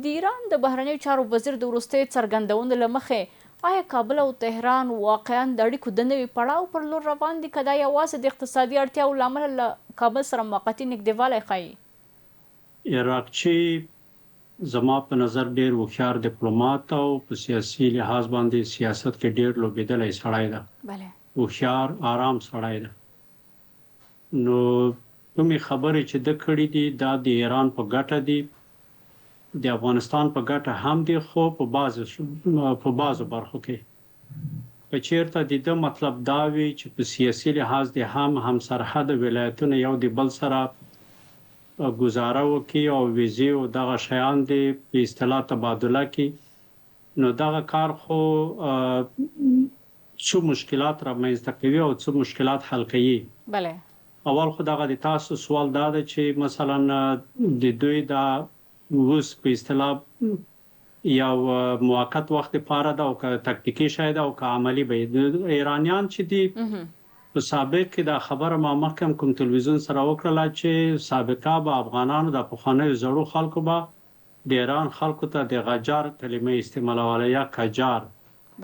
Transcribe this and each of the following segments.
د ایران د بهرنیو چارو وزیر د وروستیو څرګندونو له مخې آیا کابل او تهران واقعا د اړیکو د نوي پړاو پر لور روان دي که دا یوازې د اقتصادي اړتیاو له امله له کابل سره موقتي نږدېوالی ښیي؟ عراقچي زما په نظر ډیر هوښیار ډیپلوماټ او په سیاسي لحاظ باندې سیاست کې ډیر لوبېدلی سړی ده. بله هوښیار آرام سړی ده. نو کومې خبرې چې د کړې دي دا د ایران په ګټه دي، د افغانستان په ګټه هم دي، خو په بعضو برخو کې که چیرته د ده مطلب دا وي چې په سیاسي لحاظ د هم سرحد ولایتونه یو د بل سره گزاره وکړي او ویزې او دغه شیان دي په اصطلاح تبادله کړي، نو دغه کار خو څو مشکلات رامنځته کوي او څو مشکلات حل کوي. بله اول خو دغه د تاسو سوال دا ده چې مثلا د دوی دا اوس په اصطلاح یو موقت وخت لپاره ده او که تکتیکي شی ده او که عملي به د ایرانیان چې دي په سابق کې دا خبره ما مخکې کوم تلویزیون سره وکړله چې سابقه به افغانانو د پخوانیو زړو خلکو به د ایران خلکو ته د غجار کلمه استعمالوله یا کجار.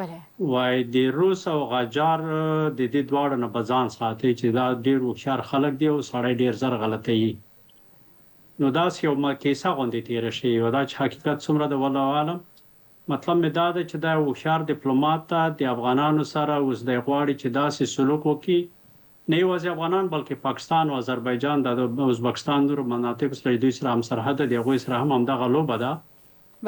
بله وای د روس او غجار د دې دواړو نه به ځان ساتي چې دا ډېر هوښیار خلک دي او سړی ډېر زر غلطوي. نو داسې یو کیسه غوندې تېره شوې وه. دا چې حقیقت څومره د والله عالم، مطلب مې دا ده چې دا هوښیار ډیپلوماټ ته د افغانانو سره اوس دی غواړي چې داسې سلوک وکړي، نه یوازې افغانان بلکې پاکستان او آذربایجان د ازبکستان نورو مناطقو سره دوی سره همسرحد د هغوی سره هم همدغه لوبه ده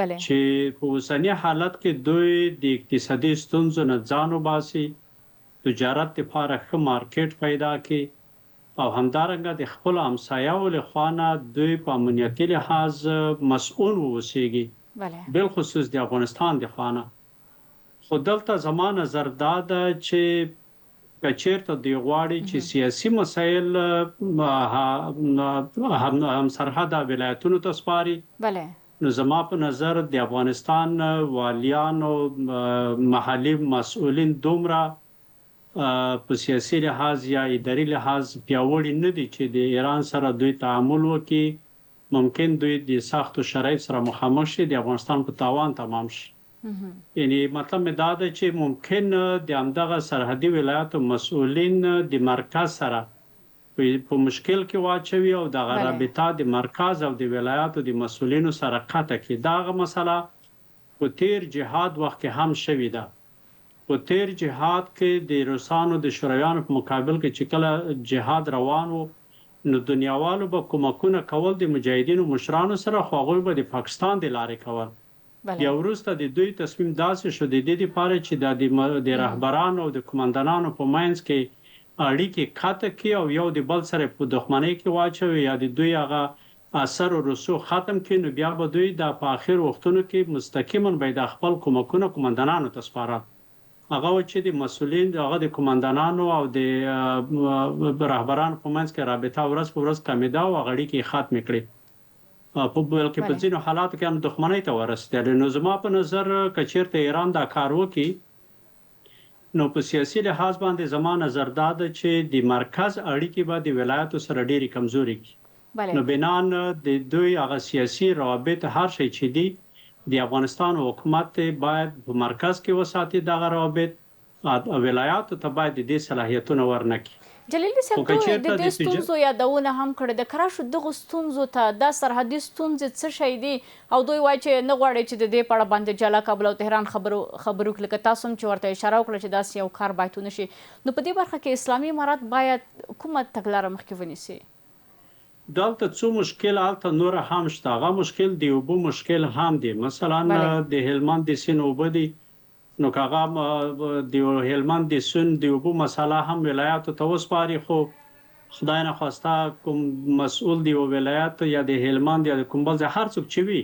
بله چې په اوسني حالت کې دوی د اقتصادي ستونزو نه ځان وباسي، تجارت لپاره ښه مارکیټ پیدا کړي او همدارنګه د خپلو همسایه‌و له خوا نه دوی په امنیتي لحاظ مسؤل واوسیږي، بله بالخصوص د افغانستان د خوا نه. خو دلته زما نظر دا ده چې که چېرته دوی غواړي چې سیاسي مسایل همسرحده ولایتونو ته سپاري، بله نو زما په نظر د افغانستان والیان او محلي مسؤلین دومره په سیاسي لحاظ یا اداري لحاظ پیاوړي نه دي چې د ایران سره دوی تعامل وکړي. ممکن دوی د سختو شرایط سره مخامخ شي، د افغانستان په تاوان تمام شي. یعنی مطلب مې دا ده چې ممکن د همدغه سرحدي ولایاتو مسؤلین د مرکز سره په مشکل کې واچوي او دغه رابطه د مرکز او د ولایاتو د مسؤلینو سره قطع کړي. دغه مسله په تیر جهاد وخت کې هم شوې ده. په تیر جهاد کې د روسانو د شورویانو په مقابل کې چې کله جهاد روان و، نو دنیاوالو به کومکونه کول د مجاهدینو مشرانو سره، خو هغوی به د پاکستان د لارې کول. بیا وروسته د دوی تصمیم داسې شو د دې لپاره چې د رهبرانو او د قومندانانو په منځ کې اړیکې قطع کړي او یو د بل سره په دښمنۍ کې واچوي یا د دوی هغه اثر او رسوخ ختم کړي، نو بیا به دوی د په آخر وختونو کې مستقیما به د خپل کومکونه قومندانانو ته سپارل. هغه چې د مسؤلین هغه د قومندانانو او د رهبرانو په منځ کې رابطه ورځ په ورځ کمېده او هغه اړیکې ختمې کړې، بلکې په ځینو حالاتو کې هم دښمنۍ ته ورسېدلې. نو زما په نظر که چېرته ایران دا کار وکړي، نو په سیاسي لحاظ باندې زما نظر دا ده چې د مرکز اړیکې به د ولایاتو سره ډېرې کمزوري کړي. نو بنان د دوی هغه سیاسي روابط هر شی چې دي د افغانستان حکومت باید په مرکز کې وساتي، دغه روابط ولایاتو ته باید د دې صلاحیتونه ورنکړي. جلیلي صاحب، دوی د دې ستونزو یادونه هم کړې ده. که راشو دغو ستونزو ته، دا سرحدي ستونزې څه شی دي او دوی وایي چې نه غواړي چې د دې په اړه باندې جلا کابل او تهران خبرو وکړي، لکه تاسو هم چې ورته اشاره وکړه چې داسې یو کار باید ونه شي، نو په دې برخه کې اسلامي امارات باید کومه تګلاره مخکې ونیسي؟ دلته څو مشکل هلته نور هم شته. هغه مشکل د اوبو مشکل هم دی. مثلا د هلمند د سیند اوبه دي، نو که هغه د هلمند د سیند د اوبو مسله هم ولایاتو ته وسپاري، خو خدای نخواسته کوم مسؤل د یو ولایت یا د هلمند یا د کوم بل ځای هر څوک چې وي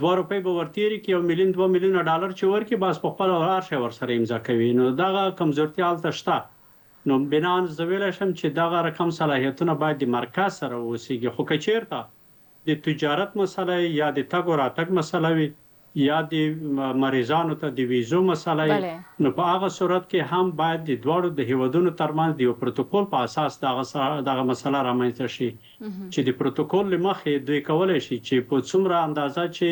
2 روپۍ به ورتېري کړي، 1 میلیون 2 میلیونه ډالر چې ورکړي، بس په خپله هر شی ورسره امضا کوي. نو دغه کمزورتیا هلته شته. نو بنان زه ویلی شم چې دغه رقم صلاحیتونه باید د مرکز سره واوسیږي. خو که چېرته د تجارت مسله یا د تګ و راتګ مسله وي یا د مریضانو ته د ویزو مسله وي، نو په هغه صورت کې هم باید د دواړو د هیوادونو ترمنځ د یو پروتوکول په اساس دغه مسله رامنځته شي چې د پروتوکول له مخې دوی کولی شي چې په څومره اندازه چې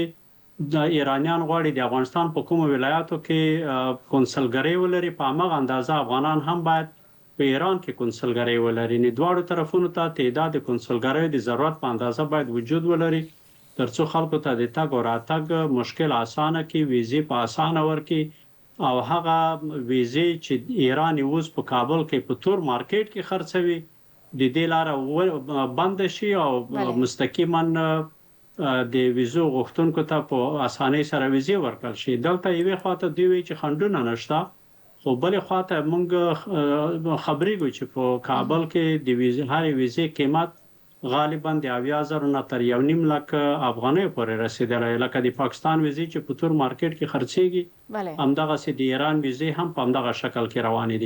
د ایرانیان غواړي د افغانستان په کومو ولایاتو کې کنسلګرۍ ولري، په هماغه اندازه افغانان هم باید په ایران کې کنسلګرۍ ولري. نو دواړو طرفونو ته تعداد کنسلګریو د ضرورت په اندازه باید وجود ولري ترڅو خلکو ته د تګ او راتګ مشکل اسانه کړي، ویزې په اسانه ورکړي او هغه ویزې چې ایران اوس په کابل کې په تور مارکیټ کې خرڅوي د دې لاره بند شي او مستقیما د ویزو غوښتونکو ته په اسانۍ سره ویزې ورکړل شي. دلته یوې خواته دوی وایي چې خنډونه نشته، خو بلې خواته موږ خبرېږو چې په کابل کې د ویزې هرې ویزې قیمت غالبا د 70,000 نه تر 1.5 لک افغانۍ پورې رسیدلی، لکه د پاکستان ویزې چې په تور مارکیټ کې خرڅېږي همدغسې د ایران ویزې هم په همدغه شکل کې روانې دي.